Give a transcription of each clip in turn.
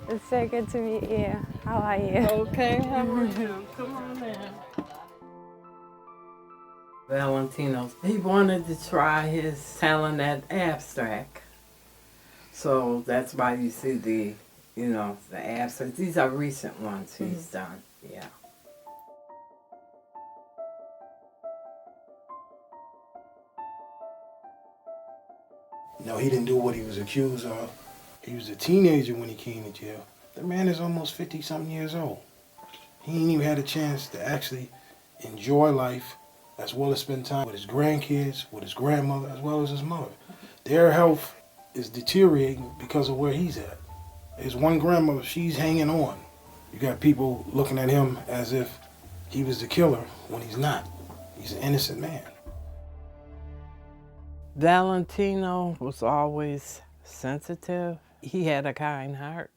It's so good to meet you. How are you? Okay, how are you? Come on in. Valentino, he wanted to try his talent at abstract. So that's why you see the abstract. These are recent ones he's done, yeah. No, he didn't do what he was accused of. He was a teenager when he came to jail. The man is almost 50-something years old. He ain't even had a chance to actually enjoy life as well as spend time with his grandkids, with his grandmother, as well as his mother. Their health is deteriorating because of where he's at. His one grandmother, she's hanging on. You got people looking at him as if he was the killer when he's not. He's an innocent man. Valentino was always sensitive. He had a kind heart.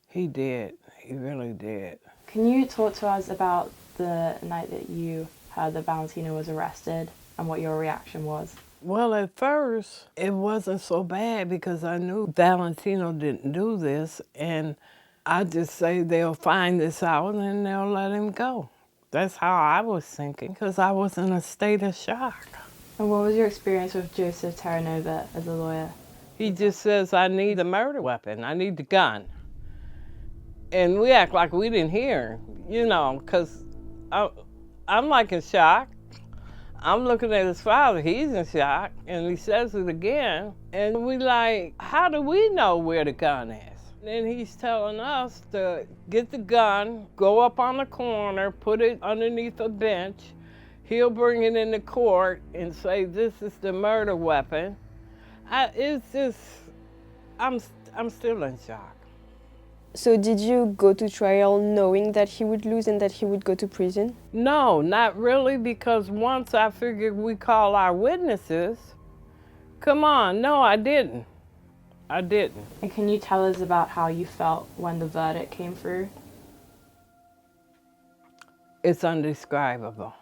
He did. He really did. Can you talk to us about the night that you heard that Valentino was arrested and what your reaction was? Well, at first, it wasn't so bad because I knew Valentino didn't do this, and I just say they'll find this out and they'll let him go. That's how I was thinking, because I was in a state of shock. And what was your experience with Joseph Terranova as a lawyer? He just says, I need the murder weapon, I need the gun. And we act like we didn't hear, because I'm like in shock. I'm looking at his father, he's in shock, and he says it again. And we like, how do we know where the gun is? And he's telling us to get the gun, go up on the corner, put it underneath a bench. He'll bring it into court and say, this is the murder weapon. I'm still in shock. So did you go to trial knowing that he would lose and that he would go to prison? No, not really, because once I figured we call our witnesses, come on, no, I didn't. And can you tell us about how you felt when the verdict came through? It's indescribable.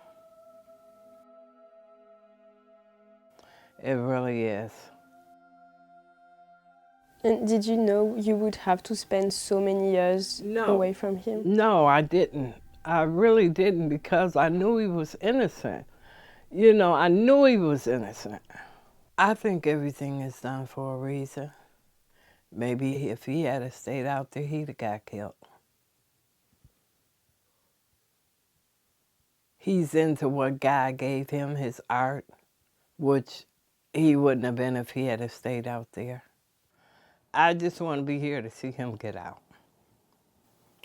It really is. And did you know you would have to spend so many years away from him? No, I didn't. I really didn't, because I knew he was innocent. I knew he was innocent. I think everything is done for a reason. Maybe if he had stayed out there, he'd have got killed. He's into what God gave him, his art, which he wouldn't have been if he had stayed out there. I just want to be here to see him get out.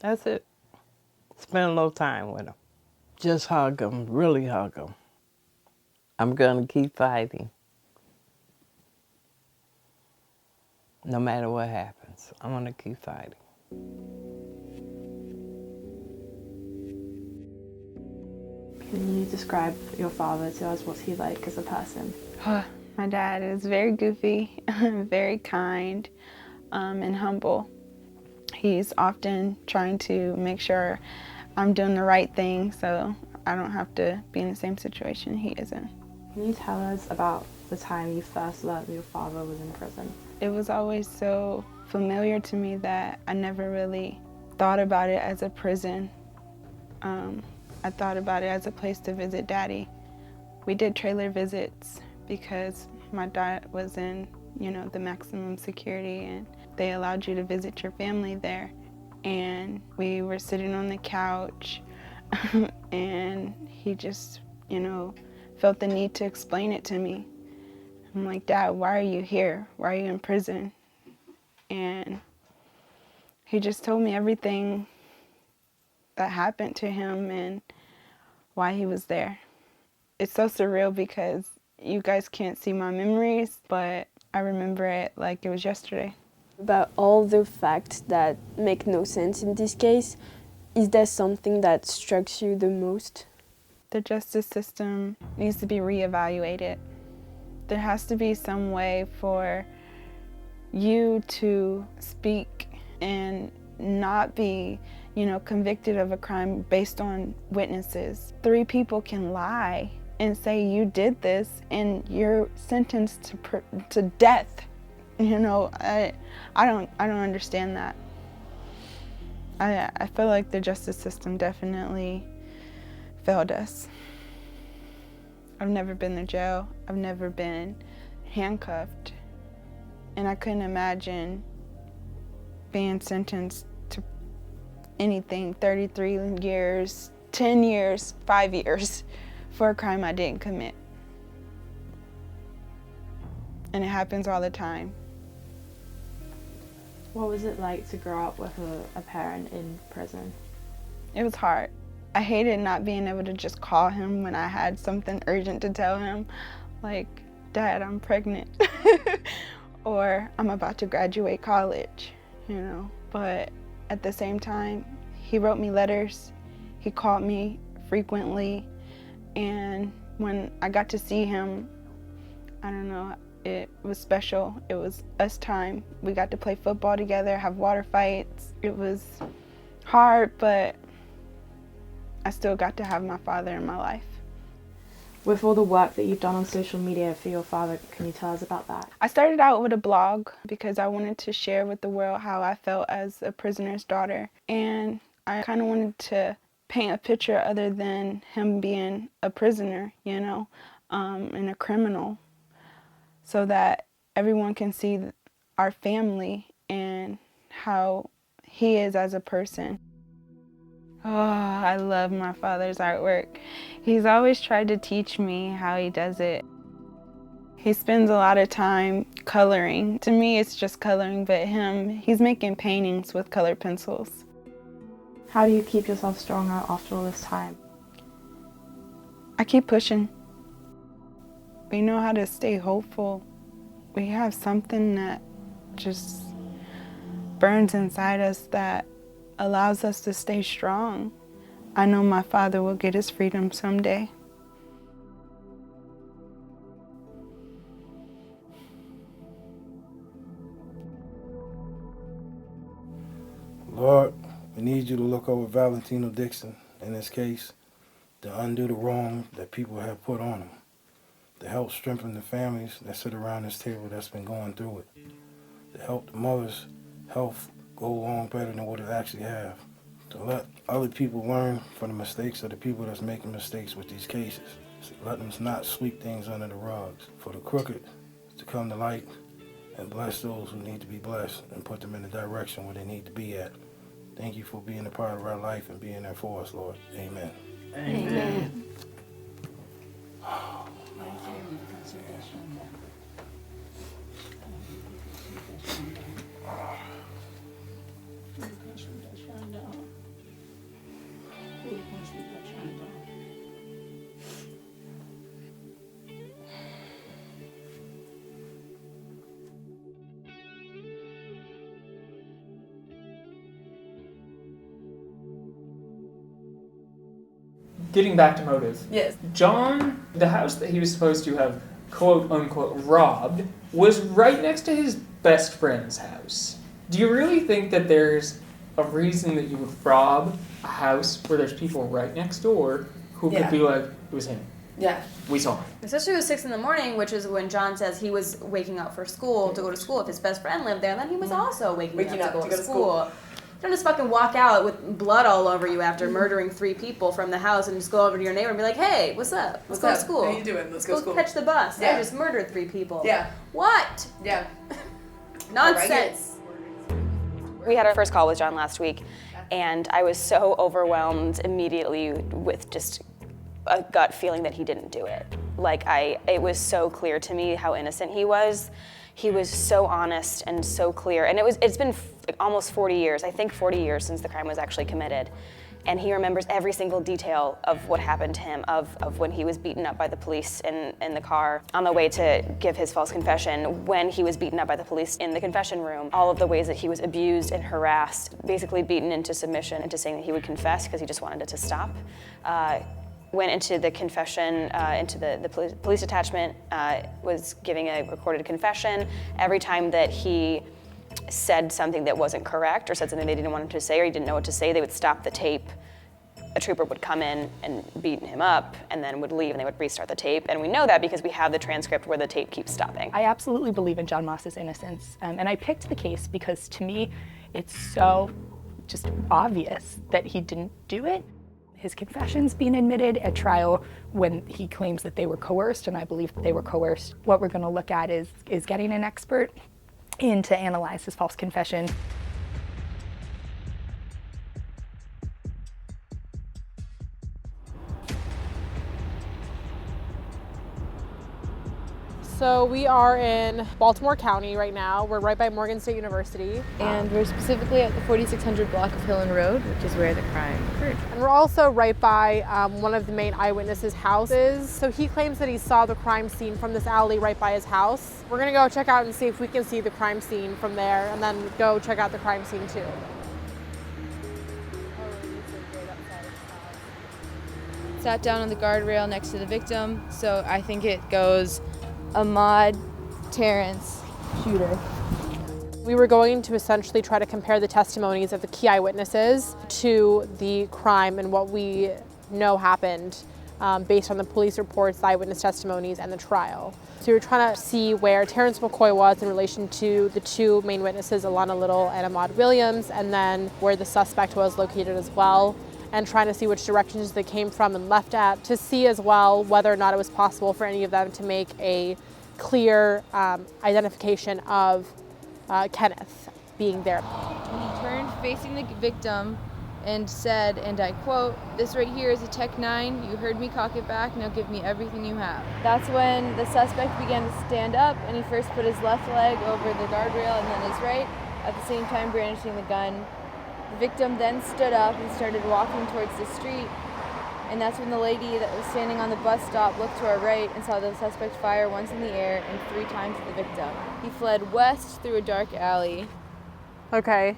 That's it. Spend a little time with him. Just hug him, really hug him. I'm going to keep fighting. No matter what happens, I'm going to keep fighting. Can you describe your father to us? What's he like as a person? My dad is very goofy, very kind, and humble. He's often trying to make sure I'm doing the right thing so I don't have to be in the same situation he is in. Can you tell us about the time you first learned that your father was in prison? It was always so familiar to me that I never really thought about it as a prison. I thought about it as a place to visit Daddy. We did trailer visits because my dad was in, the maximum security, and they allowed you to visit your family there. And we were sitting on the couch and he just, felt the need to explain it to me. I'm like, Dad, why are you here? Why are you in prison? And he just told me everything that happened to him and why he was there. It's so surreal because you guys can't see my memories, but I remember it like it was yesterday. About all the facts that make no sense in this case, is there something that strikes you the most? The justice system needs to be reevaluated. There has to be some way for you to speak and not be, convicted of a crime based on witnesses. 3 people can lie and say you did this and you're sentenced to death. I don't understand that. I feel like the justice system definitely failed us. I've never been to jail. I've never been handcuffed. And I couldn't imagine being sentenced to anything, 33 years, 10 years, 5 years for a crime I didn't commit. And it happens all the time. What was it like to grow up with a parent in prison? It was hard. I hated not being able to just call him when I had something urgent to tell him, like, Dad, I'm pregnant, or I'm about to graduate college, you know. But at the same time, he wrote me letters, he called me frequently, and when I got to see him, I don't know, it was special. It was us time. We got to play football together, have water fights. It was hard, but I still got to have my father in my life. With all the work that you've done on social media for your father, can you tell us about that? I started out with a blog because I wanted to share with the world how I felt as a prisoner's daughter. And I kind of wanted to paint a picture other than him being a prisoner, you know, and a criminal, so that everyone can see our family and how he is as a person. Oh, I love my father's artwork. He's always tried to teach me how he does it. He spends a lot of time coloring. To me, it's just coloring, but he's making paintings with colored pencils. How do you keep yourself strong after all this time? I keep pushing. We know how to stay hopeful. We have something that just burns inside us that allows us to stay strong. I know my father will get his freedom someday. Lord, we need you to look over Valentino Dixon in this case, to undo the wrong that people have put on him, to help strengthen the families that sit around this table that's been going through it, to help the mother's health go along better than what it actually have, to let other people learn from the mistakes of the people that's making mistakes with these cases, so let them not sweep things under the rugs, for the crooked to come to light and bless those who need to be blessed and put them in the direction where they need to be at. Thank you for being a part of our life and being there for us, Lord. Amen. Amen. Getting back to motive. Yes. John, the house that he was supposed to have quote unquote robbed was right next to his best friend's house. Do you really think that there's a reason that you would rob a house where there's people right next door who could be like, it was him? Yeah. We saw him. Especially it was 6 a.m, which is when John says he was waking up for school, to go to school. If his best friend lived there, then he was also waking up to go to school. You don't just fucking walk out with blood all over you after murdering 3 people from the house and just go over to your neighbor and be like, hey, what's up? Let's go to school. How you doing? Let's go to school. Catch the bus. Yeah. I just murdered 3 people. Yeah. What? Yeah. Nonsense. We had our first call with John last week, and I was so overwhelmed immediately with just a gut feeling that he didn't do it. Like, it was so clear to me how innocent he was. He was so honest and so clear. And it's been like almost 40 years, I think 40 years since the crime was actually committed. And he remembers every single detail of what happened to him, of when he was beaten up by the police in the car on the way to give his false confession, when he was beaten up by the police in the confession room, all of the ways that he was abused and harassed, basically beaten into submission, into saying that he would confess because he just wanted it to stop. Went into the confession, into the police attachment, was giving a recorded confession. Every time that he said something that wasn't correct or said something they didn't want him to say or he didn't know what to say, they would stop the tape. A trooper would come in and beat him up and then would leave and they would restart the tape. And we know that because we have the transcript where the tape keeps stopping. I absolutely believe in John Moss's innocence. And I picked the case because to me, it's so just obvious that he didn't do it. His confessions being admitted at trial when he claims that they were coerced, and I believe that they were coerced. What we're going to look at is getting an expert in to analyze his false confession. So we are in Baltimore County right now. We're right by Morgan State University. And we're specifically at the 4600 block of Hill and Road, which is where the crime occurred. And we're also right by one of the main eyewitnesses' houses. So he claims that he saw the crime scene from this alley right by his house. We're gonna go check out and see if we can see the crime scene from there, and then go check out the crime scene too. Sat down on the guardrail next to the victim, so I think it goes Ahmaud, Terrence, shooter. We were going to essentially try to compare the testimonies of the key eyewitnesses to the crime and what we know happened based on the police reports, the eyewitness testimonies, and the trial. So we were trying to see where Terrence McCoy was in relation to the two main witnesses, Alana Little and Ahmaud Williams, and then where the suspect was located as well, and trying to see which directions they came from and left at, to see as well whether or not it was possible for any of them to make a clear identification of Kenneth being there. He turned facing the victim and said, and I quote, "This right here is a Tech 9. You heard me cock it back. Now give me everything you have." That's when the suspect began to stand up, and he first put his left leg over the guardrail and then his right, at the same time brandishing the gun. The victim then stood up and started walking towards the street, and that's when the lady that was standing on the bus stop looked to her right and saw the suspect fire once in the air and 3 times at the victim. He fled west through a dark alley. Okay.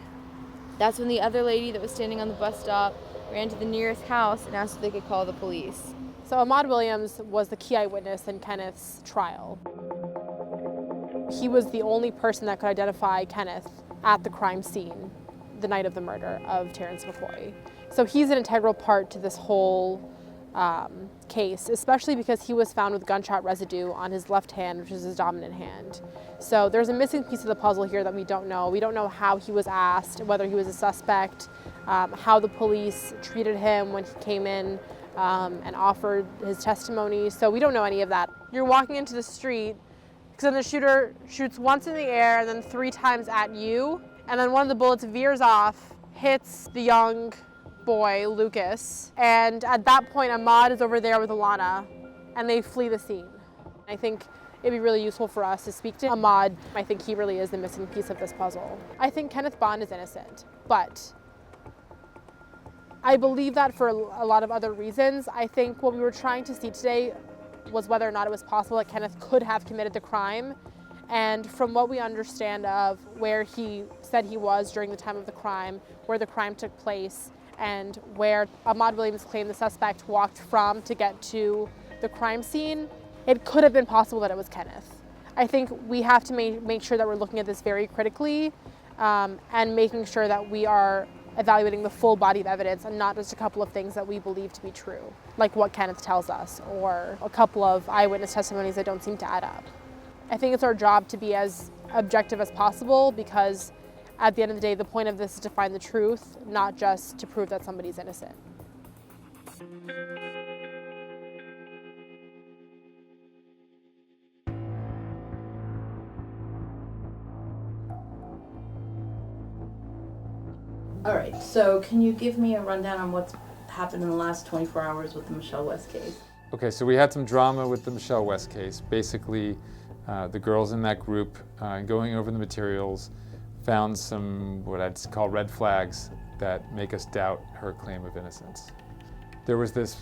That's when the other lady that was standing on the bus stop ran to the nearest house and asked if they could call the police. So Ahmaud Williams was the key eyewitness in Kenneth's trial. He was the only person that could identify Kenneth at the crime scene the night of the murder of Terrence McCoy. So he's an integral part to this whole case, especially because he was found with gunshot residue on his left hand, which is his dominant hand. So there's a missing piece of the puzzle here that we don't know. We don't know how he was asked, whether he was a suspect, how the police treated him when he came in and offered his testimony. So we don't know any of that. You're walking into the street, because then the shooter shoots once in the air and then 3 times at you. And then one of the bullets veers off, hits the young boy, Lucas. And at that point, Ahmaud is over there with Alana, and they flee the scene. I think it'd be really useful for us to speak to Ahmaud. I think he really is the missing piece of this puzzle. I think Kenneth Bond is innocent, but I believe that for a lot of other reasons. I think what we were trying to see today was whether or not it was possible that Kenneth could have committed the crime. And from what we understand of where he said he was during the time of the crime, where the crime took place, and where Ahmaud Williams claimed the suspect walked from to get to the crime scene, it could have been possible that it was Kenneth. I think we have to make sure that we're looking at this very critically and making sure that we are evaluating the full body of evidence and not just a couple of things that we believe to be true, like what Kenneth tells us, or a couple of eyewitness testimonies that don't seem to add up. I think it's our job to be as objective as possible, because at the end of the day, the point of this is to find the truth, not just to prove that somebody's innocent. All right, so can you give me a rundown on what's happened in the last 24 hours with the Michelle West case? Okay, so we had some drama with the Michelle West case. Basically, the girls in that group, going over the materials, found some what I'd call red flags that make us doubt her claim of innocence. There was this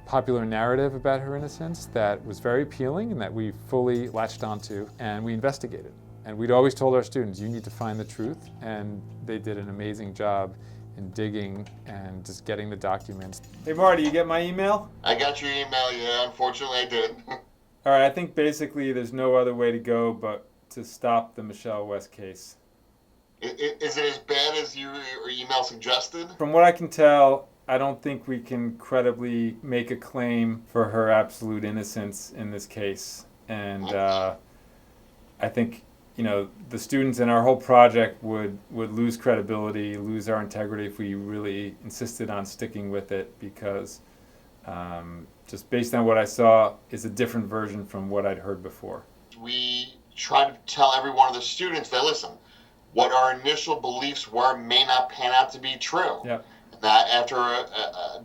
popular narrative about her innocence that was very appealing and that we fully latched onto, and we investigated. And we'd always told our students, you need to find the truth, and they did an amazing job in digging and just getting the documents. Hey Marty, you get my email? I got your email, yeah, unfortunately I did. All right, I think basically there's no other way to go but to stop the Michelle West case. Is it as bad as your email suggested? From what I can tell, I don't think we can credibly make a claim for her absolute innocence in this case. And I think you know, the students in our whole project would lose credibility, lose our integrity if we really insisted on sticking with it, because just based on what I saw is a different version from what I'd heard before. We try to tell every one of the students that, listen, what our initial beliefs were may not pan out to be true. Yep. That after a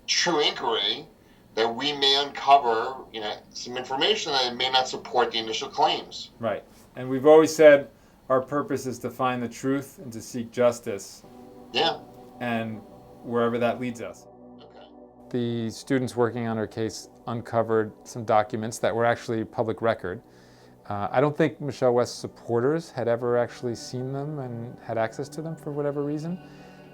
true inquiry, that we may uncover, you know, some information that may not support the initial claims. Right. And we've always said our purpose is to find the truth and to seek justice. Yeah. And wherever that leads us. Okay. The students working on our case uncovered some documents that were actually public record. I don't think Michelle West's supporters had ever actually seen them and had access to them for whatever reason.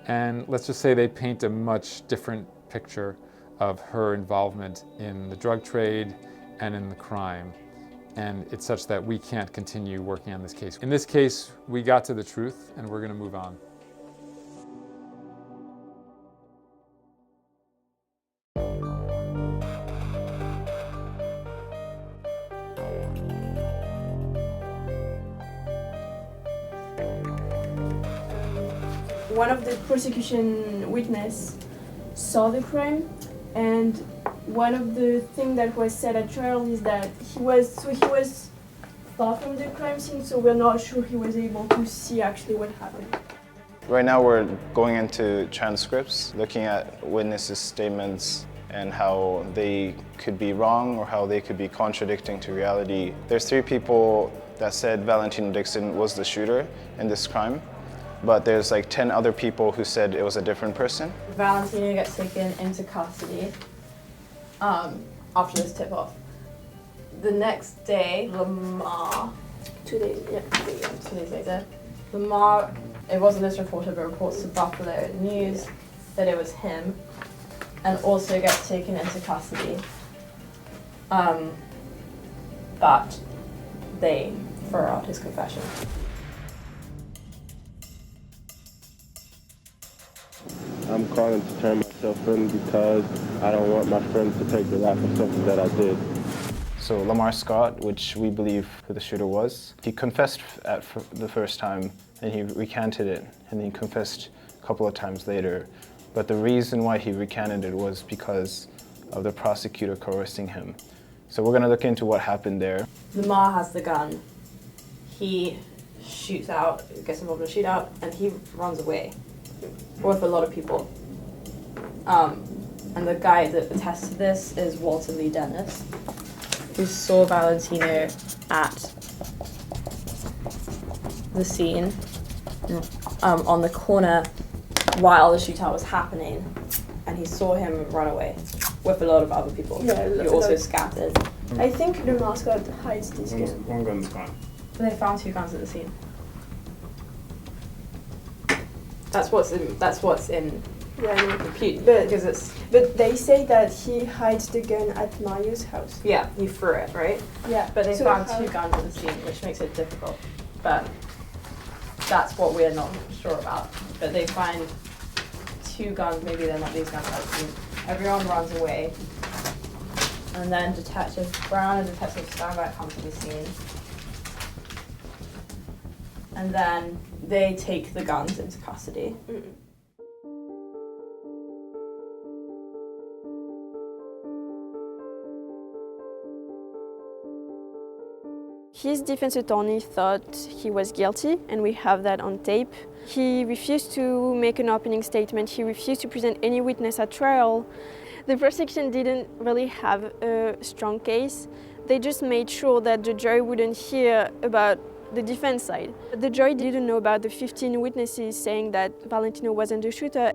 And let's just say they paint a much different picture of her involvement in the drug trade and in the crime. And it's such that we can't continue working on this case. In this case, we got to the truth, and we're going to move on. One of the prosecution witnesses saw the crime, and one of the things that was said at trial is that he was far from the crime scene, so we're not sure he was able to see actually what happened. Right now we're going into transcripts, looking at witnesses' statements and how they could be wrong or how they could be contradicting to reality. There's 3 people that said Valentino Dixon was the shooter in this crime, but there's like 10 other people who said it was a different person. Valentino gets taken into custody after this tip-off. The next day, Lamar, 2 days, yeah. 2 days later, Lamar, it wasn't this reporter, but reports to Buffalo News that it was him, and also gets taken into custody. But they throw out his confession. I'm calling to turn myself in because I don't want my friends to take the rap for something that I did. So Lamar Scott, which we believe who the shooter was, he confessed at the first time and he recanted it, and he confessed a couple of times later. But the reason why he recanted it was because of the prosecutor coercing him. So we're going to look into what happened there. Lamar has the gun. He shoots out, gets involved in a shootout, and he runs away with a lot of people. And the guy that attests to this is Walter Lee Dennis, who saw Valentino at the scene on the corner while the shootout was happening, and he saw him run away with a lot of other people who also scattered. I think the mascot hides this gun. One gun's gone. They found 2 guns at the scene. That's what's in Yeah, compute, but because it's. But they say that he hides the gun at Mario's house. Yeah, he threw it, right? Yeah. But they So found how- 2 guns at the scene, which makes it difficult. But that's what we're not sure about. But they find 2 guns, maybe they're not these guns at the scene. Everyone runs away. And then Detective Brown and Detective Steinbeck come to the scene. And then they take the guns into custody. His defense attorney thought he was guilty, and we have that on tape. He refused to make an opening statement. He refused to present any witness at trial. The prosecution didn't really have a strong case. They just made sure that the jury wouldn't hear about the defense side. The jury didn't know about the 15 witnesses saying that Valentino wasn't the shooter.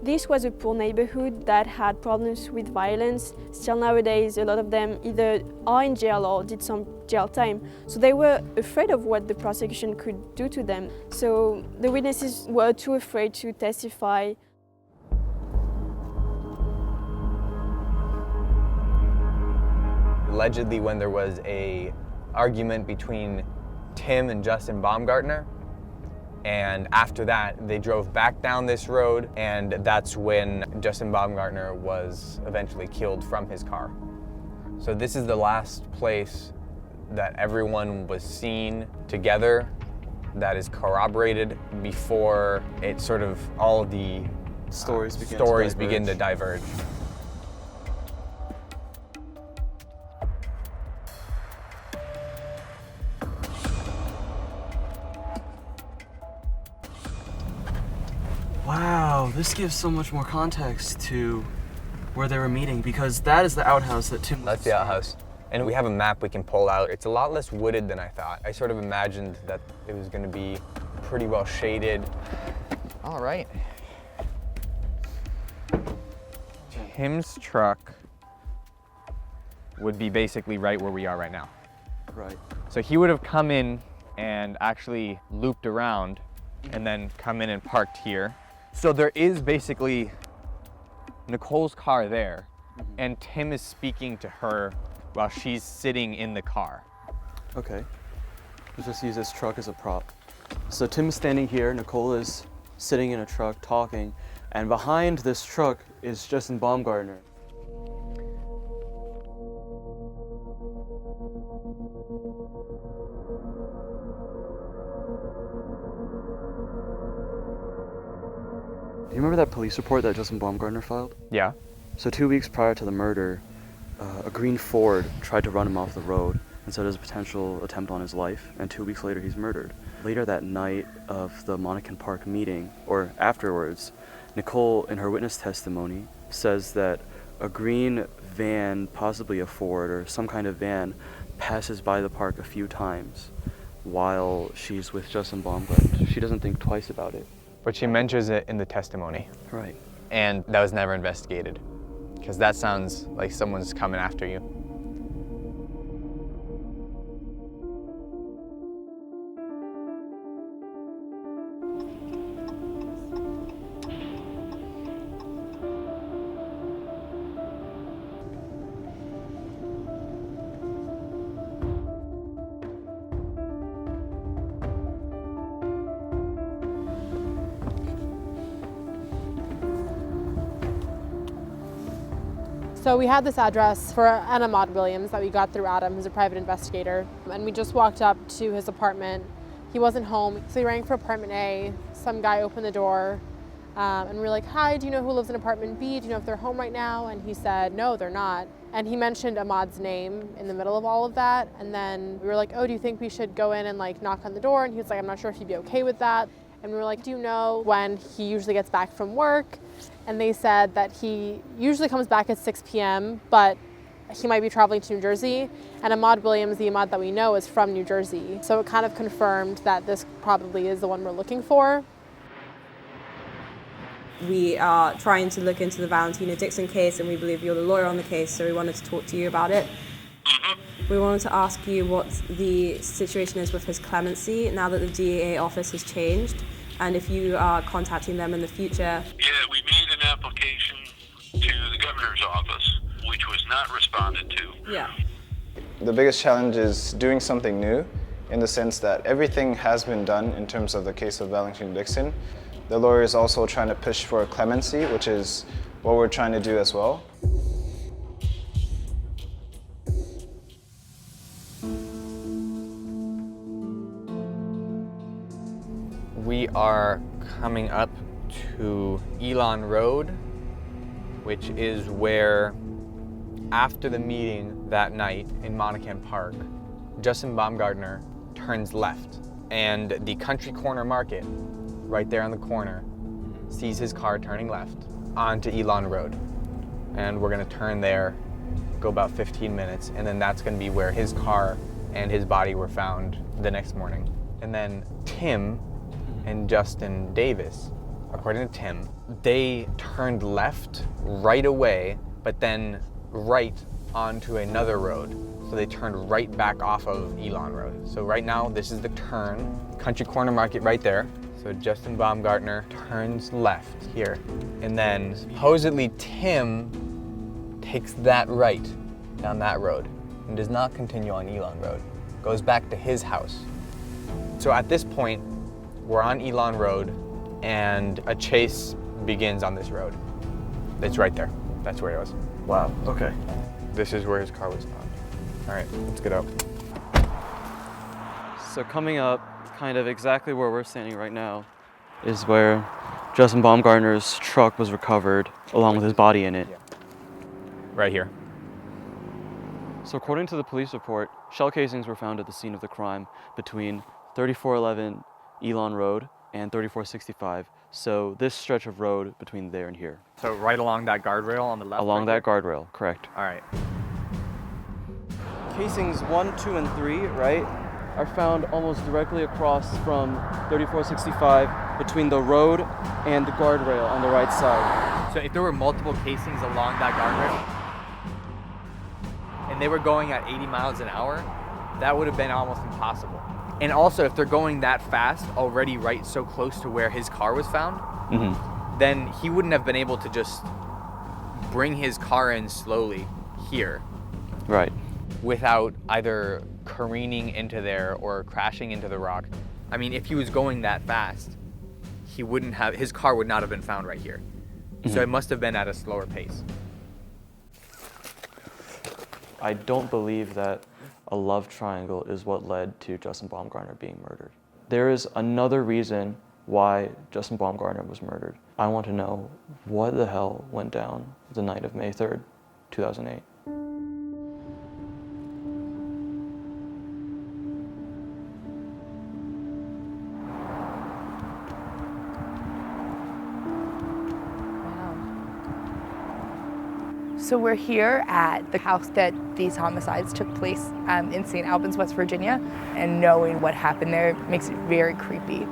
This was a poor neighborhood that had problems with violence. Still nowadays, a lot of them either are in jail or did some jail time. So they were afraid of what the prosecution could do to them. So the witnesses were too afraid to testify. Allegedly, when there was an argument between Tim and Justin Baumgartner, And after that, they drove back down this road, and that's when Justin Baumgartner was eventually killed from his car. So this is the last place that everyone was seen together that is corroborated before it sort of, all the stories begin to diverge. Wow, this gives so much more context to where they were meeting, because that is the outhouse that Tim... That's the outhouse. And we have a map we can pull out. It's a lot less wooded than I thought. I sort of imagined that it was going to be pretty well shaded. All right. Tim's truck would be basically right where we are right now. Right. So he would have come in and actually looped around and then come in and parked here. So there is basically Nicole's car there, and Tim is speaking to her while she's sitting in the car. Okay. Let's just use this truck as a prop. So Tim is standing here, Nicole is sitting in a truck talking, and behind this truck is Justin Baumgartner. Do you remember that police report that Justin Baumgartner filed? Yeah. So 2 weeks prior to the murder, a green Ford tried to run him off the road, and so there's a potential attempt on his life, and 2 weeks later he's murdered. Later that night of the Monacan Park meeting, or afterwards, Nicole, in her witness testimony, says that a green van, possibly a Ford or some kind of van, passes by the park a few times while she's with Justin Baumgartner. She doesn't think twice about it. But she mentions it in the testimony. Right. And that was never investigated, because that sounds like someone's coming after you. So we had this address for an Ahmaud Williams that we got through Adam, who's a private investigator. And we just walked up to his apartment. He wasn't home, so we rang for apartment A. Some guy opened the door, and we were like, hi, do you know who lives in apartment B? Do you know if they're home right now? And he said, no, they're not. And he mentioned Ahmaud's name in the middle of all of that. And then we were like, oh, do you think we should go in and like knock on the door? And he was like, I'm not sure if he'd be okay with that. And we were like, do you know when he usually gets back from work? And they said that he usually comes back at 6 p.m., but he might be traveling to New Jersey. And Ahmaud Williams, the Ahmaud that we know, is from New Jersey. So it kind of confirmed that this probably is the one we're looking for. We are trying to look into the Valentina Dixon case, and we believe you're the lawyer on the case, so we wanted to talk to you about it. We wanted to ask you what the situation is with his clemency now that the DEA office has changed, and if you are contacting them in the future. Yeah, we made an application to the governor's office, which was not responded to. Yeah. The biggest challenge is doing something new, in the sense that everything has been done in terms of the case of Valentina Dixon. The lawyer is also trying to push for clemency, which is what we're trying to do as well. We are coming up to Elon Road, which is where, after the meeting that night in Monacan Park, Justin Baumgartner turns left, and the Country Corner Market, right there on the corner, sees his car turning left onto Elon Road. And we're gonna turn there, go about 15 minutes, and then that's gonna be where his car and his body were found the next morning. And then Tim and Justin Davis, according to Tim, they turned left right away, but then right onto another road. So they turned right back off of Elon Road. So right now, this is the turn, Country Corner Market right there. So Justin Baumgartner turns left here. And then supposedly Tim takes that right down that road and does not continue on Elon Road. Goes back to his house. So at this point, We're on Elon Road, and a chase begins on this road. It's right there. That's where it was. Wow, okay. This is where his car was found. All right, let's get out. So coming up, kind of exactly where we're standing right now, is where Justin Baumgartner's truck was recovered, along with his body in it. Right here. So according to the police report, shell casings were found at the scene of the crime between 3411 Elon Road and 3465. So this stretch of road between there and here. So right along that guardrail on the left? Along that guardrail, correct. All right. Casings 1, 2, and 3, right, are found almost directly across from 3465 between the road and the guardrail on the right side. So if there were multiple casings along that guardrail, and they were going at 80 miles an hour, that would have been almost impossible. And also, if they're going that fast already right so close to where his car was found, then he wouldn't have been able to just bring his car in slowly here. Right. Without either careening into there or crashing into the rock. I mean, if he was going that fast, his car would not have been found right here. So it must have been at a slower pace. I don't believe that a love triangle is what led to Justin Baumgartner being murdered. There is another reason why Justin Baumgartner was murdered. I want to know what the hell went down the night of May 3rd, 2008. So we're here at the house that these homicides took place in St. Albans, West Virginia, and knowing what happened there makes it very creepy.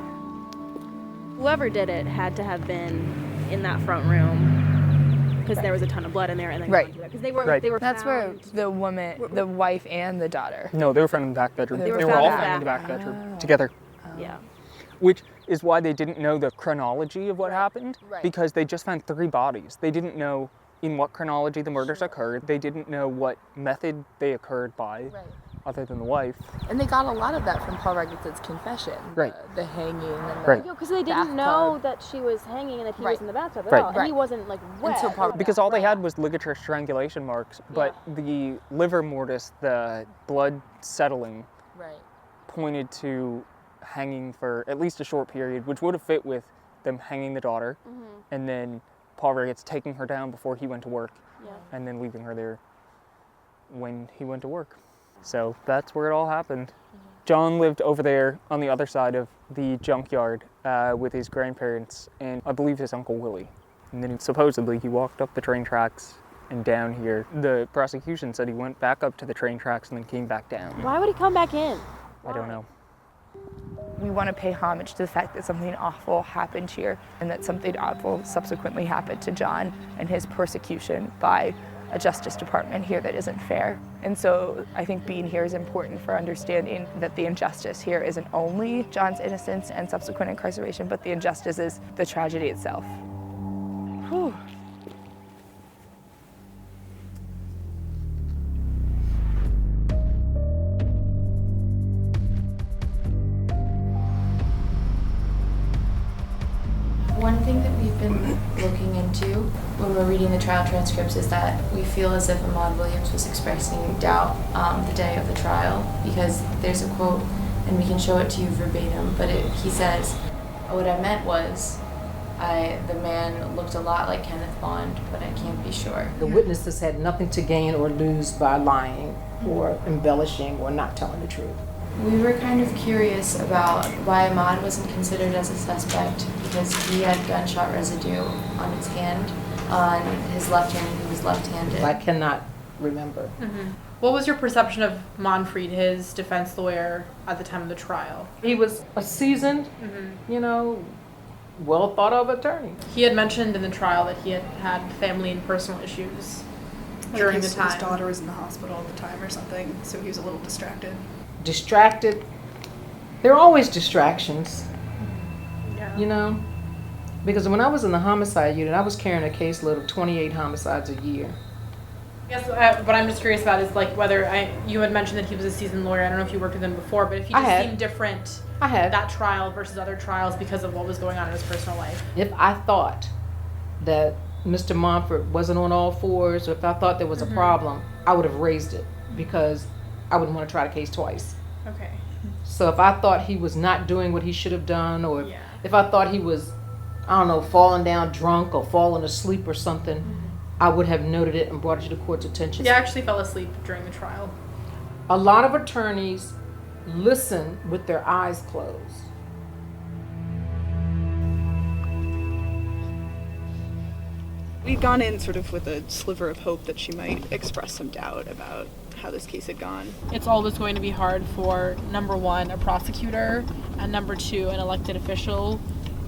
Whoever did it had to have been in that front room because there was a ton of blood in there, and then Right. because they were. That's where the woman, the wife, and the daughter. No, they were found in the back bedroom. They were They were found all in the found in the back. back bedroom together. Yeah. Which is why they didn't know the chronology of what happened, Right. because they just found 3 bodies. They didn't know in what chronology the murders occurred. They didn't know what method they occurred by, other than the wife. And they got a lot of that from Paul Regitz's confession. Right. The hanging and Right. Because they didn't know that she was hanging and that he was in the bathtub at Right. all, and he wasn't like wet. Because all they had was ligature strangulation marks, but the liver mortis, the blood settling, pointed to hanging for at least a short period, which would have fit with them hanging the daughter, and then Paul Regitz taking her down before he went to work, and then leaving her there when he went to work. So that's where it all happened. John lived over there on the other side of the junkyard with his grandparents and I believe his Uncle Willie. And then supposedly he walked up the train tracks and down here. The prosecution said he went back up to the train tracks and then came back down. Why would he come back in? I don't know. We want to pay homage to the fact that something awful happened here and that something awful subsequently happened to John and his persecution by a justice department here that isn't fair. And so I think being here is important for understanding that the injustice here isn't only John's innocence and subsequent incarceration, but the injustice is the tragedy itself. Whew. One thing that we've been looking into when we're reading the trial transcripts is that we feel as if Ahmaud Williams was expressing doubt the day of the trial, because there's a quote, and we can show it to you verbatim, but he says, "What I meant was, the man looked a lot like Kenneth Bond, but I can't be sure." The witnesses had nothing to gain or lose by lying or embellishing or not telling the truth. We were kind of curious about why Ahmaud wasn't considered as a suspect, because he had gunshot residue on his hand, on his left hand, and he was left-handed. I cannot remember. What was your perception of Monfried, his defense lawyer, at the time of the trial? He was a seasoned, well thought of attorney. He had mentioned in the trial that he had had family and personal issues during the time. His daughter was in the hospital at the time or something, so he was a little distracted. Distracted. There are always distractions, because when I was in the homicide unit, I was carrying a caseload of 28 homicides a year. Yes, what I'm just curious about is like whether you had mentioned that he was a seasoned lawyer. I don't know if you worked with him before, but if he just seemed different that trial versus other trials because of what was going on in his personal life. If I thought that Mr. Montfort wasn't on all fours, or if I thought there was a problem, I would have raised it because I wouldn't want to try the case twice. Okay. So if I thought he was not doing what he should have done, or if I thought he was, I don't know, falling down drunk or falling asleep or something, I would have noted it and brought it to the court's attention. Yeah, I actually fell asleep during the trial. A lot of attorneys listen with their eyes closed. We'd gone in sort of with a sliver of hope that she might express some doubt about how this case had gone. It's always going to be hard for, number one, a prosecutor, and number two, an elected official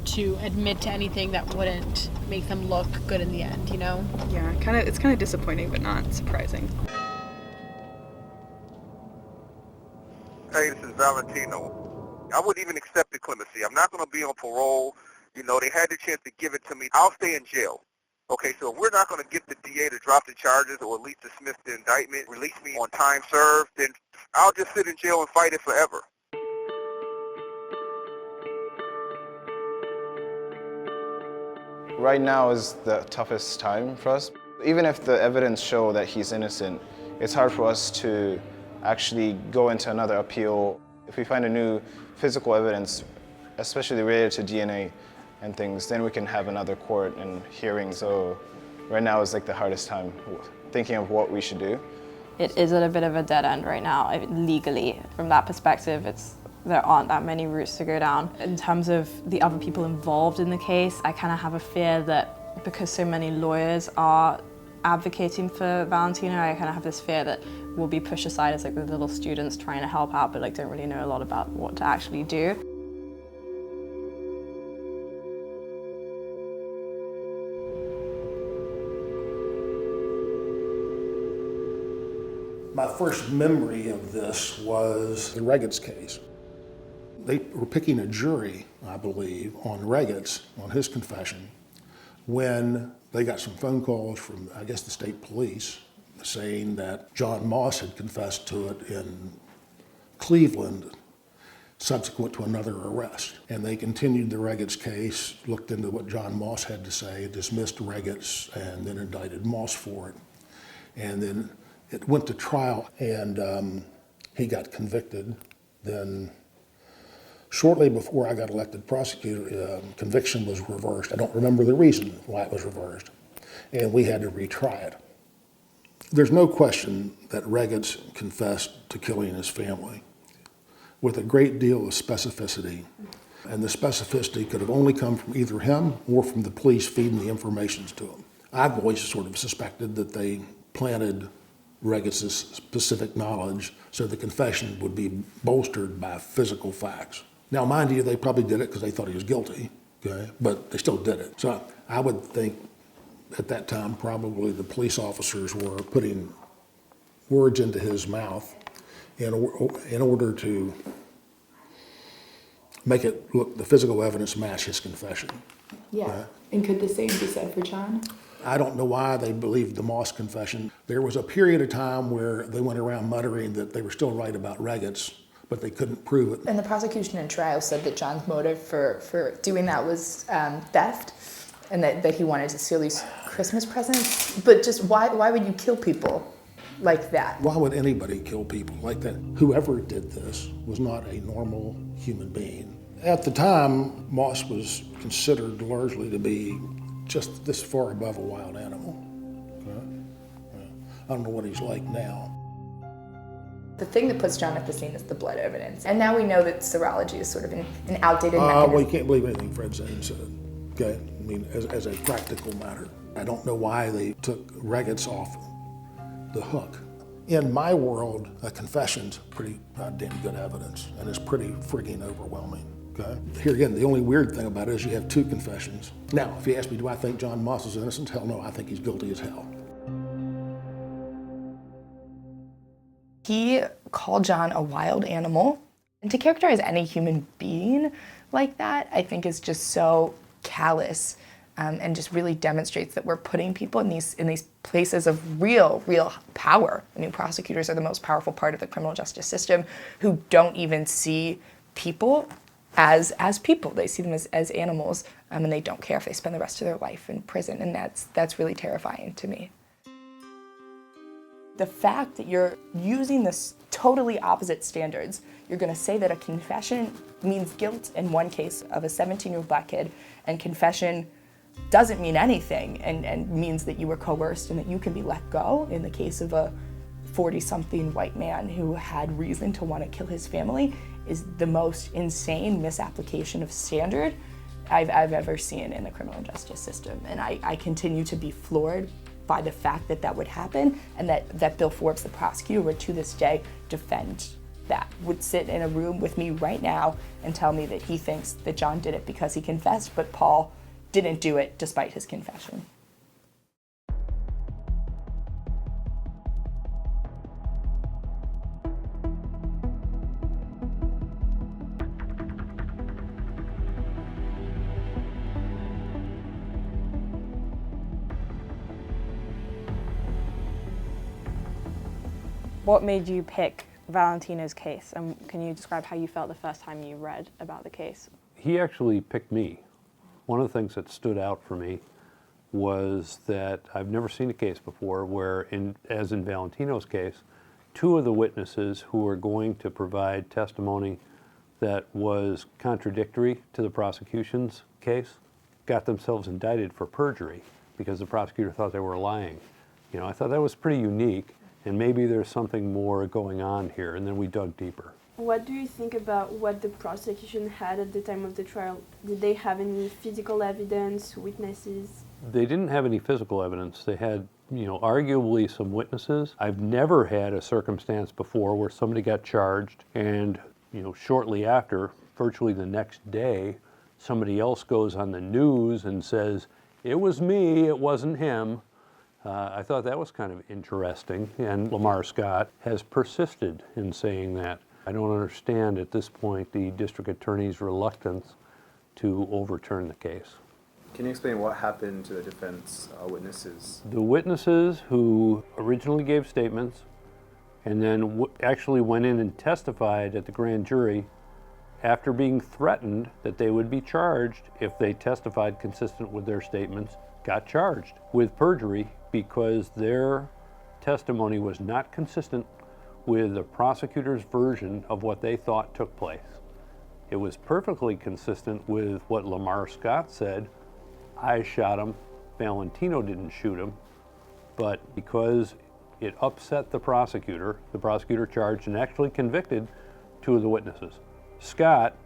to admit to anything that wouldn't make them look good in the end, you know? Yeah, it's kind of disappointing, but not surprising. Hey, this is Valentino. I wouldn't even accept the clemency. I'm not going to be on parole. You know, they had the chance to give it to me. I'll stay in jail. Okay, so if we're not going to get the DA to drop the charges or at least dismiss the indictment, release me on time served, then I'll just sit in jail and fight it forever. Right now is the toughest time for us. Even if the evidence show that he's innocent, it's hard for us to actually go into another appeal. If we find a new physical evidence, especially related to DNA and things, then we can have another court and hearing. So right now is like the hardest time thinking of what we should do. It is at a bit of a dead end right now, legally. From that perspective, there aren't that many routes to go down. In terms of the other people involved in the case, I kind of have a fear that because so many lawyers are advocating for Valentino, I kind of have this fear that we'll be pushed aside as like the little students trying to help out, but like don't really know a lot about what to actually do. My first memory of this was the Regetz case. They were picking a jury, I believe, on Regetz, on his confession, when they got some phone calls from, I guess, the state police saying that John Moss had confessed to it in Cleveland subsequent to another arrest. And they continued the Regetz case, looked into what John Moss had to say, dismissed Regetz, and then indicted Moss for it. And then it went to trial, and he got convicted. Then shortly before I got elected prosecutor, conviction was reversed. I don't remember the reason why it was reversed. And we had to retry it. There's no question that Regetz confessed to killing his family with a great deal of specificity. And the specificity could have only come from either him or from the police feeding the information to him. I've always sort of suspected that they planted Regetz's specific knowledge so the confession would be bolstered by physical facts. Now, mind you, they probably did it because they thought he was guilty, okay? But they still did it. So I would think at that time probably the police officers were putting words into his mouth in order to make it look, the physical evidence match his confession. Yeah, and could the same be said for John? I don't know why they believed the Moss confession. There was a period of time where they went around muttering that they were still right about Regetz, but they couldn't prove it. And the prosecution in trial said that John's motive for doing that was theft, and that he wanted to steal these Christmas presents. But just why would you kill people like that? Why would anybody kill people like that? Whoever did this was not a normal human being. At the time, Moss was considered largely to be just this far above a wild animal. Okay? I don't know what he's like now. The thing that puts John at the scene is the blood evidence. And now we know that serology is sort of an outdated mechanism. Well, you can't believe anything Fred Zane said, okay? I mean, as a practical matter. I don't know why they took Regetz off the hook. In my world, a confession's pretty goddamn good evidence, and it's pretty freaking overwhelming. Okay. Here again, the only weird thing about it is you have two confessions. Now, if you ask me, do I think John Moss is innocent? Hell no, I think he's guilty as hell. He called John a wild animal. And to characterize any human being like that, I think is just so callous and just really demonstrates that we're putting people in these places of real power. I mean, prosecutors are the most powerful part of the criminal justice system, who don't even see people as people. They see them as animals, and they don't care if they spend the rest of their life in prison, and that's really terrifying to me. The fact that you're using this totally opposite standards, you're going to say that a confession means guilt in one case of a 17-year-old black kid, and confession doesn't mean anything and means that you were coerced and that you can be let go in the case of a 40-something white man who had reason to want to kill his family, is the most insane misapplication of standard I've ever seen in the criminal justice system. And I continue to be floored by the fact that that would happen, and that Bill Forbes, the prosecutor, would to this day defend that, would sit in a room with me right now and tell me that he thinks that John did it because he confessed, but Paul didn't do it despite his confession. What made you pick Valentino's case, and can you describe how you felt the first time you read about the case? He actually picked me. One of the things that stood out for me was that I've never seen a case before where, as in Valentino's case, two of the witnesses who were going to provide testimony that was contradictory to the prosecution's case got themselves indicted for perjury because the prosecutor thought they were lying. You know, I thought that was pretty unique, and maybe there's something more going on here, and then we dug deeper. What do you think about what the prosecution had at the time of the trial? Did they have any physical evidence, witnesses? They didn't have any physical evidence. They had, arguably some witnesses. I've never had a circumstance before where somebody got charged and, shortly after, virtually the next day, somebody else goes on the news and says, "It was me, it wasn't him." I thought that was kind of interesting, and Lamar Scott has persisted in saying that. I don't understand at this point the district attorney's reluctance to overturn the case. Can you explain what happened to the defense witnesses? The witnesses who originally gave statements and then actually went in and testified at the grand jury after being threatened that they would be charged if they testified consistent with their statements, got charged with perjury because their testimony was not consistent with the prosecutor's version of what they thought took place. It was perfectly consistent with what Lamar Scott said. I shot him, Valentino didn't shoot him, but because it upset the prosecutor charged and actually convicted two of the witnesses. Scott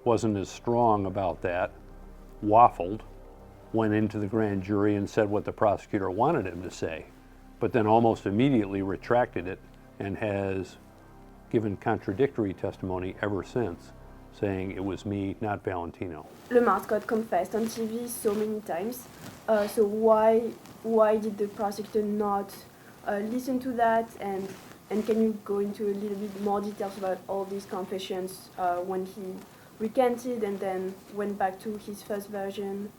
wasn't as strong about that, waffled, went into the grand jury and said what the prosecutor wanted him to say, but then almost immediately retracted it and has given contradictory testimony ever since, saying it was me, not Valentino. Lamar Scott confessed on TV so many times, so why did the prosecutor not listen to that, and can you go into a little bit more details about all these confessions when he recanted and then went back to his first version,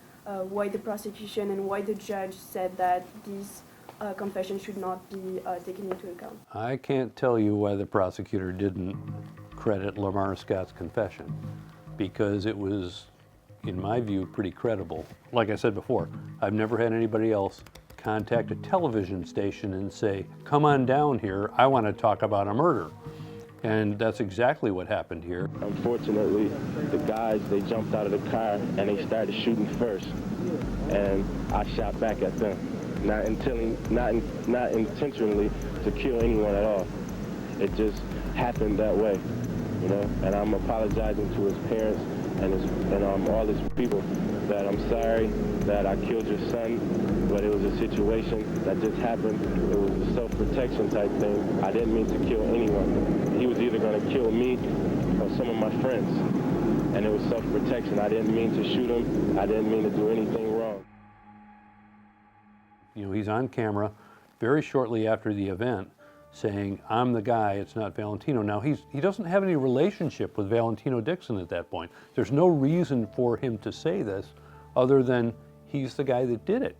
why the prosecution and why the judge said that these confession should not be taken into account? I can't tell you why the prosecutor didn't credit Lamar Scott's confession, because it was, in my view, pretty credible. Like I said before, I've never had anybody else contact a television station and say, "Come on down here, I want to talk about a murder." And that's exactly what happened here. Unfortunately, the guys, they jumped out of the car and they started shooting first. And I shot back at them. Not intentionally to kill anyone at all. It just happened that way, And I'm apologizing to his parents and all his people that I'm sorry that I killed your son, but it was a situation that just happened. It was a self-protection type thing. I didn't mean to kill anyone. He was either going to kill me or some of my friends, and it was self-protection. I didn't mean to shoot him. I didn't mean to do anything wrong. He's on camera very shortly after the event saying, "I'm the guy, it's not Valentino." Now, he doesn't have any relationship with Valentino Dixon at that point. There's no reason for him to say this other than he's the guy that did it.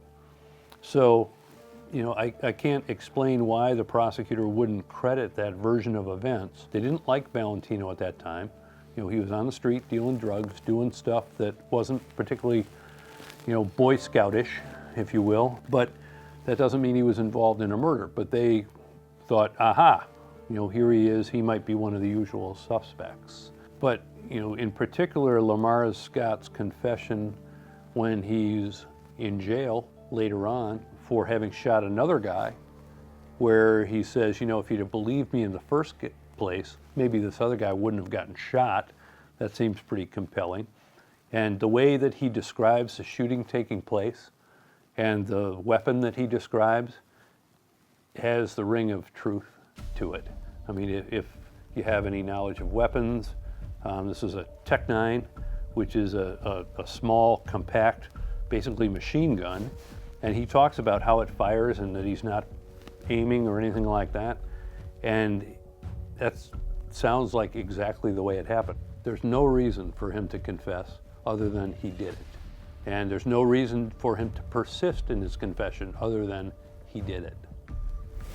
So, you know, I can't explain why the prosecutor wouldn't credit that version of events. They didn't like Valentino at that time. You know, he was on the street dealing drugs, doing stuff that wasn't particularly, you know, Boy Scoutish, if you will. But that doesn't mean he was involved in a murder. But they thought, aha, you know, here he is. He might be one of the usual suspects. But, you know, in particular, Lamar Scott's confession when he's in jail later on for having shot another guy, where he says, you know, if you'd have believed me in the first place, maybe this other guy wouldn't have gotten shot. That seems pretty compelling. And the way that he describes the shooting taking place and the weapon that he describes has the ring of truth to it. I mean, if you have any knowledge of weapons, this is a Tech-9, which is a small, compact, basically machine gun. And he talks about how it fires and that he's not aiming or anything like that. And that sounds like exactly the way it happened. There's no reason for him to confess other than he did it. And there's no reason for him to persist in his confession other than he did it.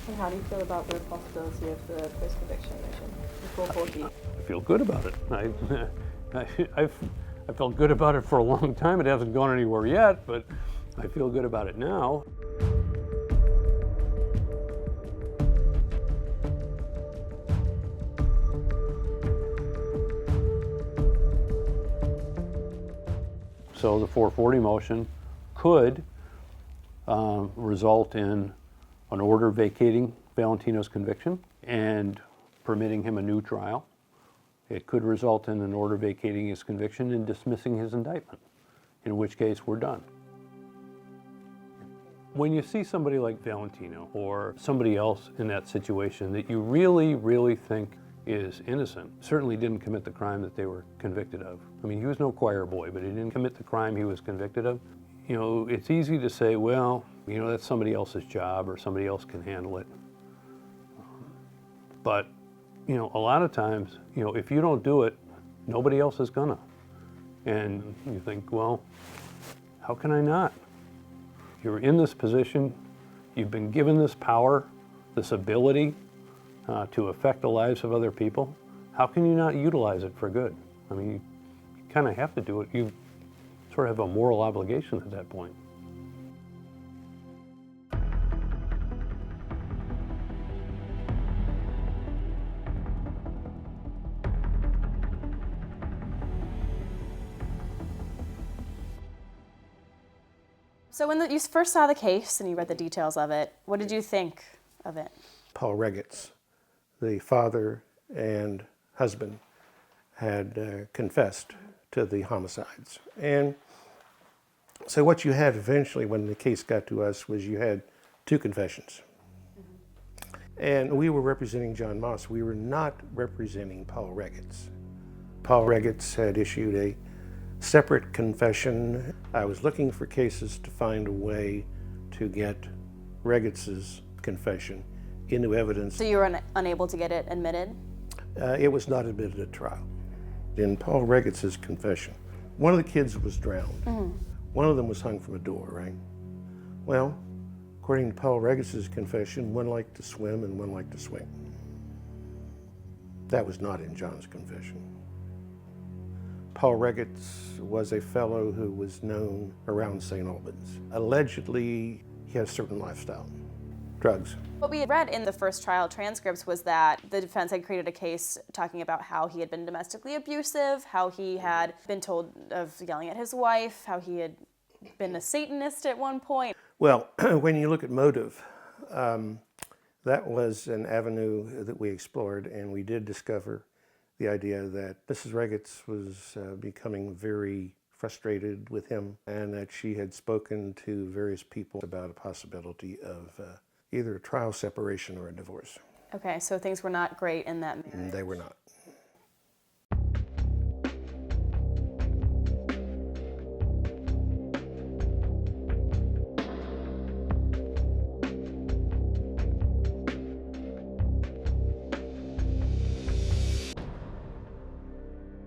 And how do you feel about the possibility of the post-conviction motion, the 440? I feel good about it. I felt good about it for a long time. It hasn't gone anywhere yet, but I feel good about it now. So the 440 motion could result in an order vacating Valentino's conviction and permitting him a new trial. It could result in an order vacating his conviction and dismissing his indictment, in which case we're done. When you see somebody like Valentino or somebody else in that situation that you really, really think is innocent, certainly didn't commit the crime that they were convicted of. I mean, he was no choir boy, but he didn't commit the crime he was convicted of. You know, it's easy to say, well, you know, that's somebody else's job or somebody else can handle it. But, you know, a lot of times, you know, if you don't do it, nobody else is gonna. And you think, well, how can I not? You're in this position, you've been given this power, this ability to affect the lives of other people. How can you not utilize it for good? I mean, you kind of have to do it. You sort of have a moral obligation at that point. So when you first saw the case and you read the details of it, what did you think of it? Paul Regetz, the father and husband, had confessed to the homicides. And so what you had eventually when the case got to us was you had two confessions. And we were representing John Moss. We were not representing Paul Regetz. Paul Regetz had issued a separate confession. I was looking for cases to find a way to get Regetz's confession into evidence. So you were unable to get it admitted? It was not admitted at trial. In Paul Regetz's confession, one of the kids was drowned. Mm-hmm. One of them was hung from a door, right? Well, according to Paul Regetz's confession, one liked to swim and one liked to swing. That was not in John's confession. Paul Regetz was a fellow who was known around St. Albans. Allegedly, he had a certain lifestyle, drugs. What we had read in the first trial transcripts was that the defense had created a case talking about how he had been domestically abusive, how he had been told of yelling at his wife, how he had been a Satanist at one point. Well, when you look at motive, that was an avenue that we explored, and we did discover the idea that Mrs. Regetz was becoming very frustrated with him, and that she had spoken to various people about a possibility of either a trial separation or a divorce. Okay, so things were not great in that marriage. They were not.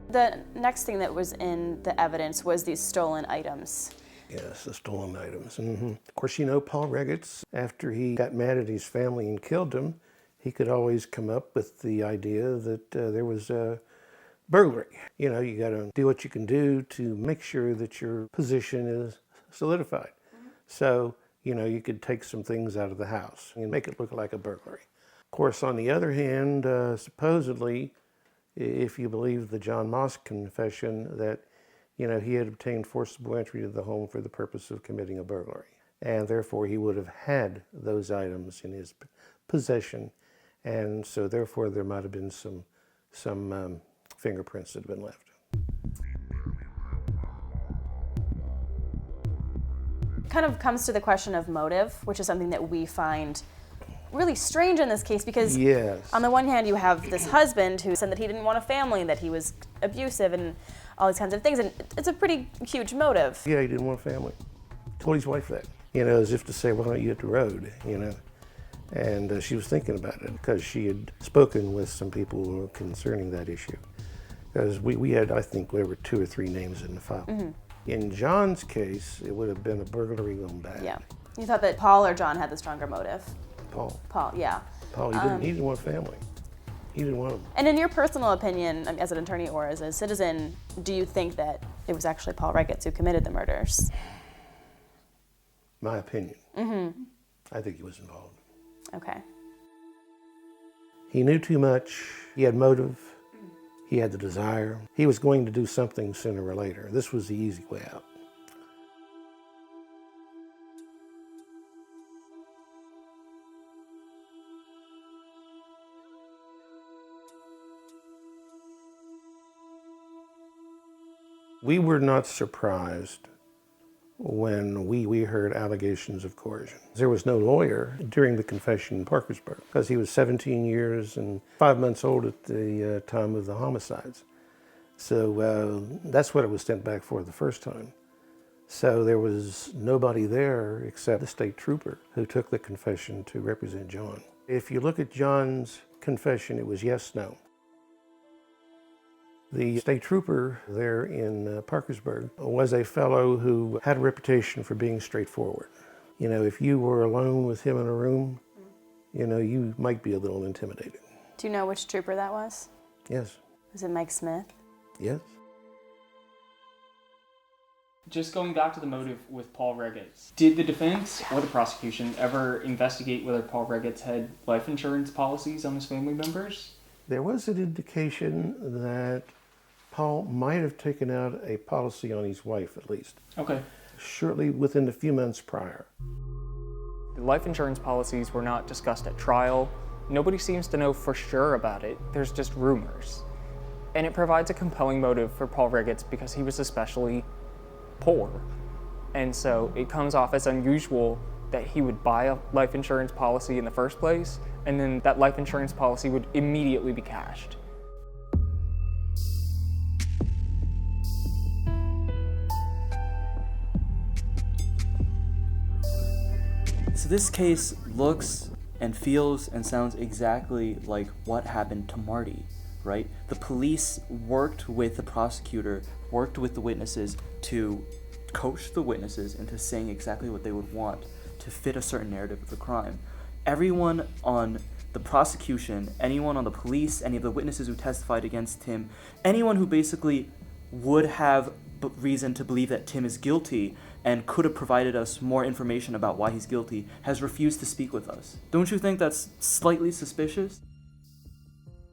The next thing that was in the evidence was these stolen items. Yes, the stolen items. Of course, you know, Paul Regetz, after he got mad at his family and killed them, he could always come up with the idea that there was a burglary. You know, you got to do what you can do to make sure that your position is solidified. So, you know, you could take some things out of the house and make it look like a burglary. Of course, on the other hand, supposedly, if you believe the John Moss confession, that, you know, he had obtained forcible entry to the home for the purpose of committing a burglary. And therefore, he would have had those items in his possession. And so therefore, there might have been some fingerprints that have been left. Kind of comes to the question of motive, which is something that we find really strange in this case, because on the one hand you have this husband who said that he didn't want a family, that he was abusive and all these kinds of things, and it's a pretty huge motive. Yeah, he didn't want a family. Told his wife that, you know, as if to say, why don't you hit the road, you know? And she was thinking about it because she had spoken with some people concerning that issue. Because we had, I think, there were 2 or 3 names in the file. In John's case, it would have been a burglary gone bad. Yeah. You thought that Paul or John had the stronger motive? Paul. Paul, yeah. Paul, he didn't want a family. He didn't want them. And in your personal opinion, as an attorney or as a citizen, do you think that it was actually Paul Regetz who committed the murders? My opinion. I think he was involved. Okay. He knew too much. He had motive. He had the desire. He was going to do something sooner or later. This was the easy way out. We were not surprised when we heard allegations of coercion. There was no lawyer during the confession in Parkersburg because he was 17 years and 5 months old at the time of the homicides. So that's what it was sent back for the first time. So there was nobody there except the state trooper who took the confession to represent John. If you look at John's confession, it was yes, no. The state trooper there in Parkersburg was a fellow who had a reputation for being straightforward. You know, if you were alone with him in a room, you know, you might be a little intimidated. Do you know which trooper that was? Yes. Was it Mike Smith? Yes. Just going back to the motive with Paul Regetz, did the defense or the prosecution ever investigate whether Paul Regetz had life insurance policies on his family members? There was an indication that Paul might have taken out a policy on his wife, at least. Okay. Shortly within a few months prior. The life insurance policies were not discussed at trial. Nobody seems to know for sure about it. There's just rumors. And it provides a compelling motive for Paul Regetz because he was especially poor. And so it comes off as unusual that he would buy a life insurance policy in the first place, and then that life insurance policy would immediately be cashed. So this case looks and feels and sounds exactly like what happened to Marty, right? The police worked with the prosecutor, worked with the witnesses to coach the witnesses into saying exactly what they would want to fit a certain narrative of the crime. Everyone on the prosecution, anyone on the police, any of the witnesses who testified against Tim, anyone who basically would have reason to believe that Tim is guilty and could have provided us more information about why he's guilty, has refused to speak with us. Don't you think that's slightly suspicious?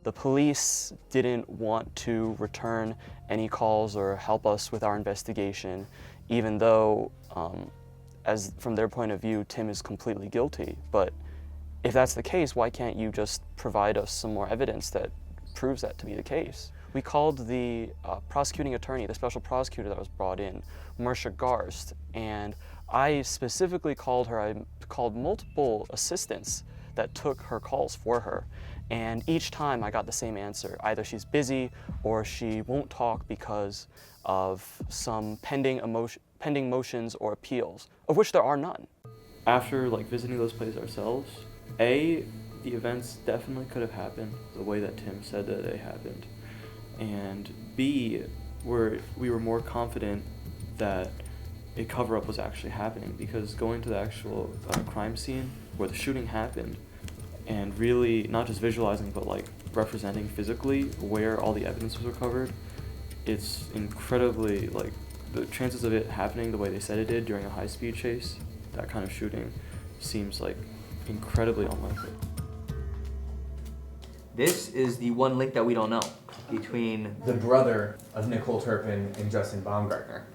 The police didn't want to return any calls or help us with our investigation, even though, as from their point of view, Tim is completely guilty. But if that's the case, why can't you just provide us some more evidence that proves that to be the case? We called the prosecuting attorney, the special prosecutor that was brought in, Marcia Garst, and I specifically called her. I called multiple assistants that took her calls for her, and each time I got the same answer. Either she's busy or she won't talk because of some pending motions or appeals, of which there are none. After visiting those places ourselves, A, the events definitely could have happened the way that Tim said that they happened. And B, we were more confident that a cover-up was actually happening, because going to the actual crime scene where the shooting happened and really not just visualizing but like representing physically where all the evidence was recovered, it's incredibly, like, the chances of it happening the way they said it did during a high-speed chase, that kind of shooting, seems like incredibly unlikely. This is the one link that we don't know between the brother of Nicole Turpin and Justin Baumgartner,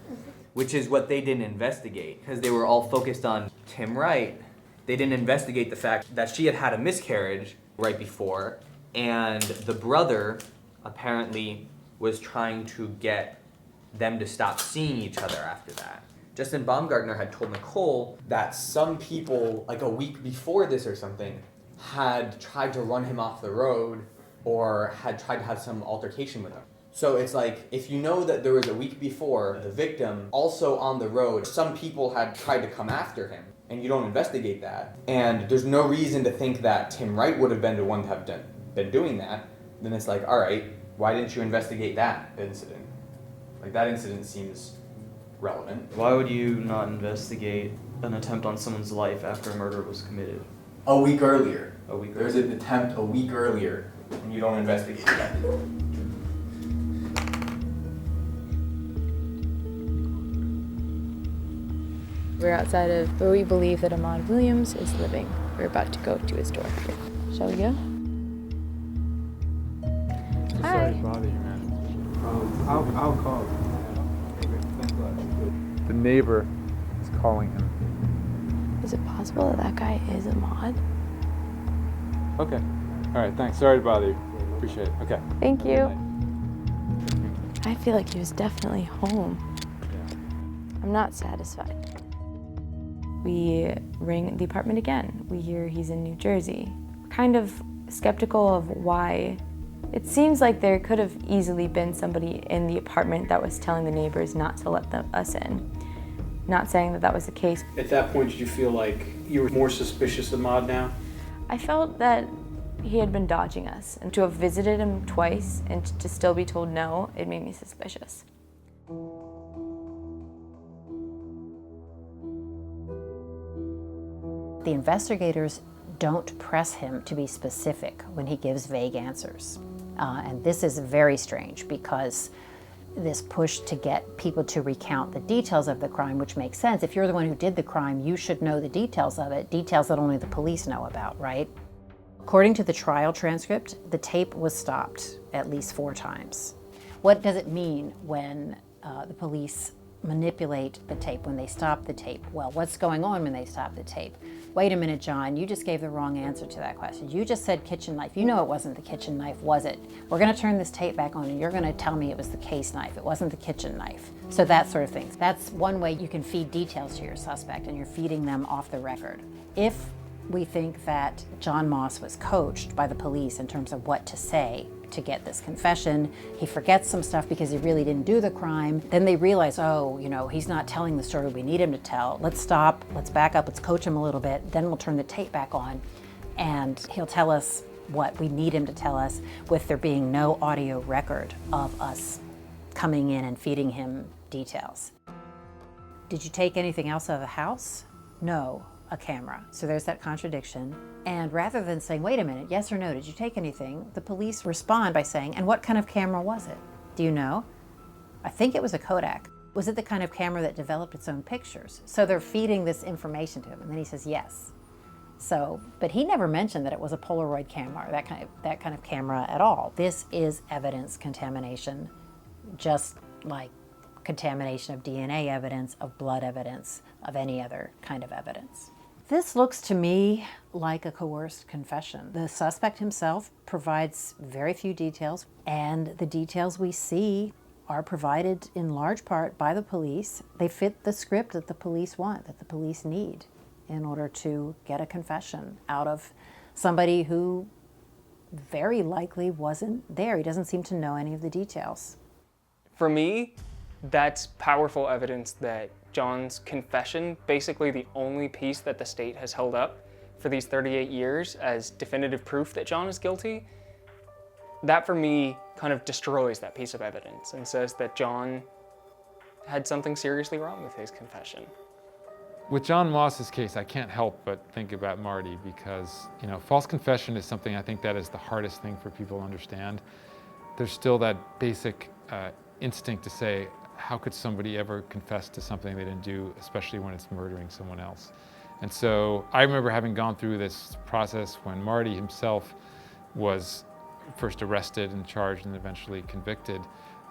which is what they didn't investigate, because they were all focused on Tim Wright. They didn't investigate the fact that she had had a miscarriage right before, and the brother apparently was trying to get them to stop seeing each other after that. Justin Baumgartner had told Nicole that some people, like a week before this or something, had tried to run him off the road or had tried to have some altercation with him. So it's like, if you know that there was a week before the victim also on the road, some people had tried to come after him, and you don't investigate that, and there's no reason to think that Tim Wright would have been the one to have been doing that, then it's like, all right, why didn't you investigate that incident? Like, that incident seems relevant. Why would you not investigate an attempt on someone's life after a murder was committed? A week earlier. A week There's an attempt a week earlier, and you don't investigate that. We're outside of where we believe that Ahmaud Williams is living. We're about to go to his door. Shall we go? Hi. Sorry to bother you, man. I'll call. The neighbor is calling him. Is it possible that that guy is Ahmaud? Okay. All right, thanks. Sorry to bother you. Appreciate it. Okay. Thank you. I feel like he was definitely home. I'm not satisfied. We ring the apartment again. We hear he's in New Jersey. Kind of skeptical of why. It seems like there could have easily been somebody in the apartment that was telling the neighbors not to let us in. Not saying that that was the case. At that point, did you feel like you were more suspicious of Ahmaud now? I felt that he had been dodging us, and to have visited him twice and to still be told no, it made me suspicious. The investigators don't press him to be specific when he gives vague answers. And this is very strange, because this push to get people to recount the details of the crime, which makes sense. If you're the one who did the crime, you should know the details of it, details that only the police know about, right? According to the trial transcript, the tape was stopped at least 4 times. What does it mean when the police manipulate the tape, when they stop the tape? Well, what's going on when they stop the tape? Wait a minute, John, you just gave the wrong answer to that question. You just said kitchen knife. You know it wasn't the kitchen knife, was it? We're gonna turn this tape back on and you're gonna tell me it was the case knife. It wasn't the kitchen knife. So that sort of thing. That's one way you can feed details to your suspect, and you're feeding them off the record. If we think that John Moss was coached by the police in terms of what to say to get this confession, he forgets some stuff because he really didn't do the crime, then they realize, oh, you know, he's not telling the story we need him to tell. Let's stop, let's back up, let's coach him a little bit, then we'll turn the tape back on and he'll tell us what we need him to tell us, with there being no audio record of us coming in and feeding him details. Did you take anything else out of the house? No. A camera. So there's that contradiction. And rather than saying, wait a minute, yes or no, did you take anything? The police respond by saying, and what kind of camera was it? Do you know? I think it was a Kodak. Was it the kind of camera that developed its own pictures? So they're feeding this information to him, and then he says yes. So, but he never mentioned that it was a Polaroid camera, or that kind of camera at all. This is evidence contamination, just like contamination of DNA evidence, of blood evidence, of any other kind of evidence. This looks to me like a coerced confession. The suspect himself provides very few details, and the details we see are provided in large part by the police. They fit the script that the police want, that the police need in order to get a confession out of somebody who very likely wasn't there. He doesn't seem to know any of the details. For me, that's powerful evidence that John's confession, basically the only piece that the state has held up for these 38 years as definitive proof that John is guilty, that for me kind of destroys that piece of evidence and says that John had something seriously wrong with his confession. With John Moss's case, I can't help but think about Marty because, you know, false confession is something I think that is the hardest thing for people to understand. There's still that basic instinct to say, how could somebody ever confess to something they didn't do, especially when it's murdering someone else? And so I remember having gone through this process when Marty himself was first arrested and charged and eventually convicted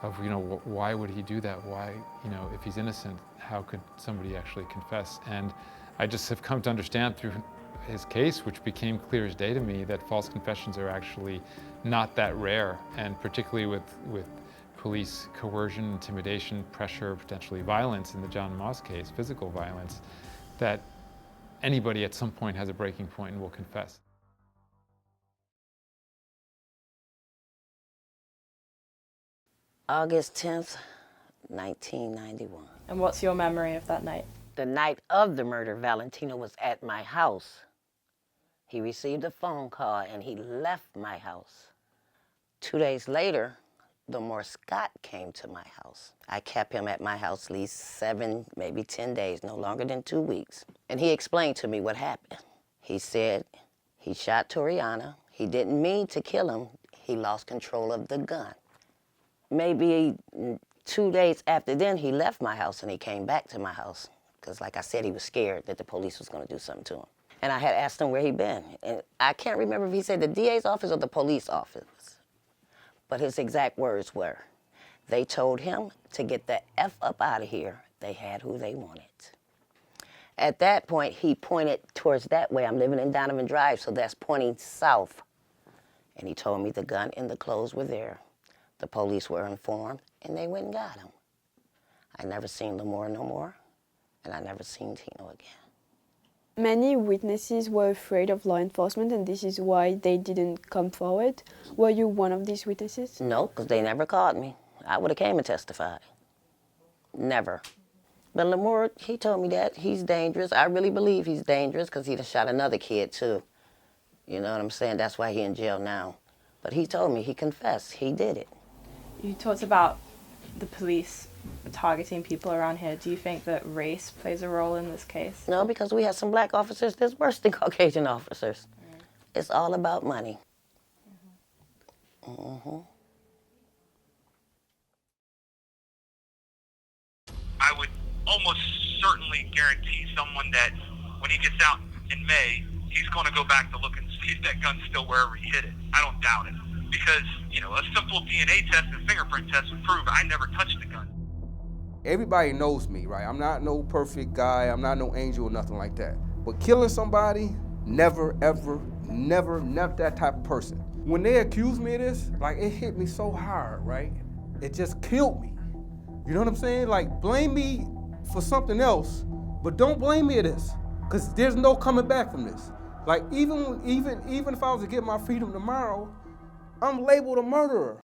of, you know, why would he do that? Why, you know, if he's innocent, how could somebody actually confess? And I just have come to understand through his case, which became clear as day to me, that false confessions are actually not that rare, and particularly with police coercion, intimidation, pressure, potentially violence in the John Moss case, physical violence, that anybody at some point has a breaking point and will confess. August 10th, 1991. And what's your memory of that night? The night of the murder, Valentino was at my house. He received a phone call and he left my house. 2 days later, Lamore Scott came to my house. I kept him at my house at least 7, maybe 10 days, no longer than 2 weeks. And he explained to me what happened. He said he shot Toriana. He didn't mean to kill him. He lost control of the gun. Maybe 2 days after then, he left my house and he came back to my house. Because like I said, he was scared that the police was gonna do something to him. And I had asked him where he'd been. And I can't remember if he said the DA's office or the police office. But his exact words were, they told him to get the F up out of here. They had who they wanted. At that point, he pointed towards that way. I'm living in Donovan Drive, so that's pointing south. And he told me the gun and the clothes were there. The police were informed, and they went and got him. I never seen Lamore no more, and I never seen Tino again. Many witnesses were afraid of law enforcement, and this is why they didn't come forward. Were you one of these witnesses? No, because they never caught me. I would have came and testified. Never. But Lamore, he told me that he's dangerous. I really believe he's dangerous because he shot another kid too. You know what I'm saying? That's why he's in jail now. But he told me, he confessed, he did it. You talked about the police targeting people around here. Do you think that race plays a role in this case? No, because we have some black officers that's worse than Caucasian officers. It's all about money. I would almost certainly guarantee someone that when he gets out in May, he's going to go back to look and see if that gun's still wherever he hid it. I don't doubt it. Because, you know, a simple DNA test and fingerprint test would prove I never touched the gun. Everybody knows me, right? I'm not no perfect guy. I'm not no angel or nothing like that. But killing somebody, never, ever, never that type of person. When they accuse me of this, like, it hit me so hard, right? It just killed me. You know what I'm saying? Like, blame me for something else, but don't blame me of this, because there's no coming back from this. Like, even if I was to get my freedom tomorrow, I'm labeled a murderer.